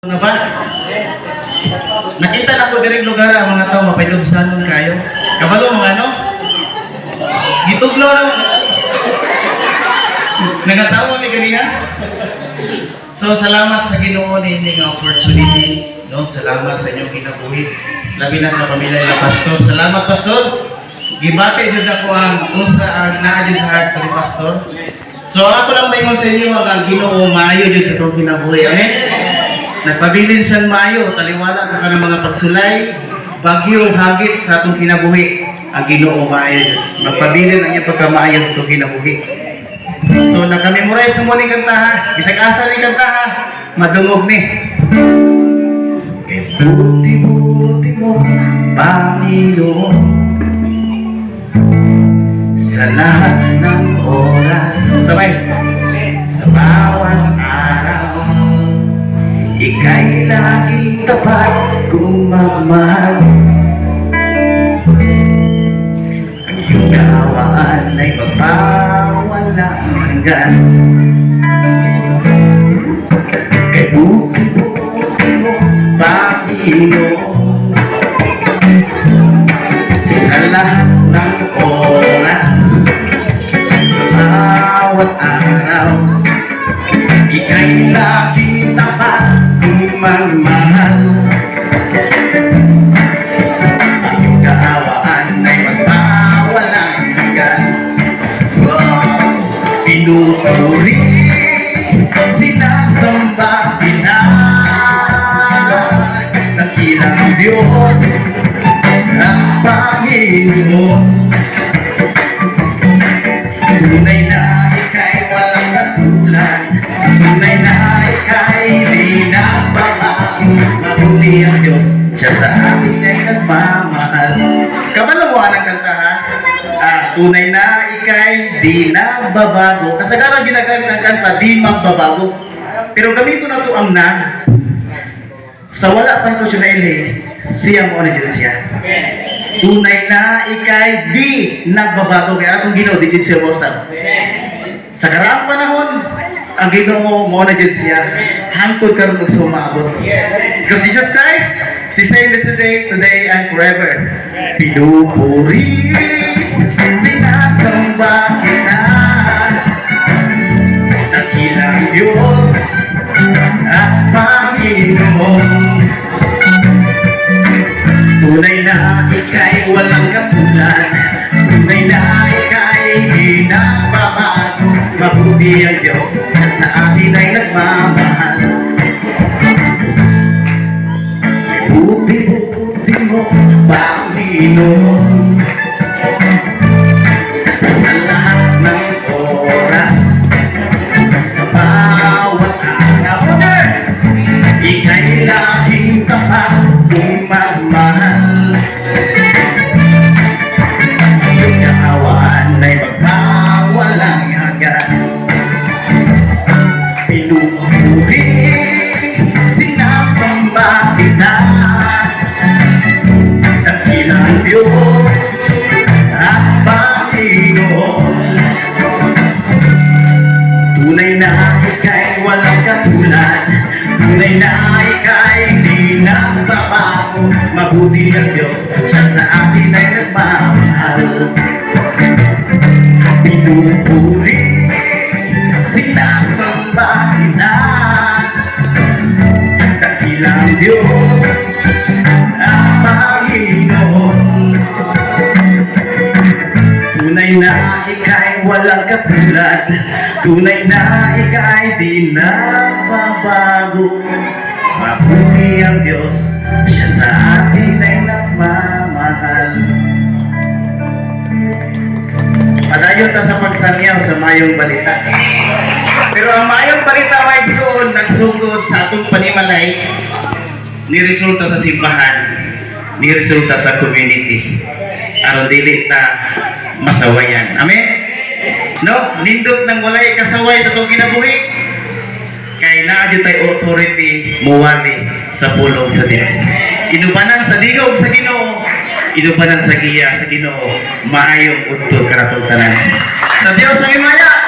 Na ba? Nakita na ko direng lugar ang mga tao mapailubsanon kayo. Kabalo mga ano? Gituglo na. Nagatawa mi ganiya. So salamat sa Ginoo nining opportunity, no? Salamat sa inyong kinabuhi. Labi na sa pamilya ni Pastor. Salamat Pastor. Gibati jud ako ang usa ang naa jud sa heart ni Pastor. So ako lang maingon sa inyo ang Ginoo maayo jud sa tong kinabuhi. Amen. Nagpabilin siyang maayo, taliwala sa kanang mga pagsulay, bagyo, hagit sa atong kinabuhi. Ang Ginoo maayo. Magpabilin ang iyong pagkamaayo sa atong kinabuhi. So, nakamemorize mo ni kanta ha. Bisag asa ni kanta ha. Madungog ni. Kay buti-buti mo, Panginoon, sa lahat ng oras. Sabay. Sa bawat araw, ika'y laging tapat kung magmahal. Ang iyong kaawaan ay magpawalang hanggan. Kay buti-buti mo, Panginoon, sa lahat ng oras, sa bawat araw, ika'y laging tapat kung magmahal. Ang iyong kaawaan ay magpawalang hanggan. Pinupuri, sinasamba, dakilang Diyos ang Panginoon. Tunay na ika'y walang katulad, tunay na ika'y di nagbabago. Mabuti ang Diyos, siya sa atin ay nagmamahal. Kabalawan ang kanta ha? Tunay na ika'y di nagbabago. Kasagaran ginagamit ang kanta, di magbabago. Pero gamito na to ang nag. Sa wala pa ito siya na siya mo na dyan siya. Tunay na ika'y di nagbabago. Kaya atong Ginoo, di dyan siya mosag. Sa karaang panahon, ang Ginoo mo na dyan siya. Hangtod karon og sumaabot. Because Jesus Christ, si same yesterday, today, and forever. Pinupuri, sinasamba kita, dakilang Diyos at Panginoon. Tunay na ika'y walang katulad, tunay na ika'y di nagbabago. Mabuti ang Diyos sa atin ay nagmamahal. Buti-buti mo, Panginoon, sa lahat ng oras, sa bawat araw. Ika'y laging tapat kung magmahal. Ang iyong kaawaan ay magpawalang hanggan. Pinupuri, sinasamba kita, dakilang Diyos at Panginoon. Tunay na ika'y walang katulad, tunay na ika'y di nagbabago. Mabuti ang Diyos, siya sa atin ay nagmamahal. Pinupuri, sinasamba kita, dakilang Diyos at Panginoon. Tunay na ika'y walang katulad, tunay na ika'y di nagbabago. Mabuti ang Diyos, siya sa atin ay nagmamahal. Padayon ta sa pagsangyaw sa mayong balita. Pero ang mayong balita ay doon nagsugod sa atong panimalay, niresulta sa simbahan, niresulta sa community. Aron dili ta masawayan. Amen? No? Nindot nang walay kasaway sa itong kinabuhi. Kaya naadyo tayo authority muwali sa pulong sa Diyos. Inubanan sa digog sa Ginoo, inubanan sa giya sa Ginoo, maayong utod karatong tanan. Sa Diyos ang imaya!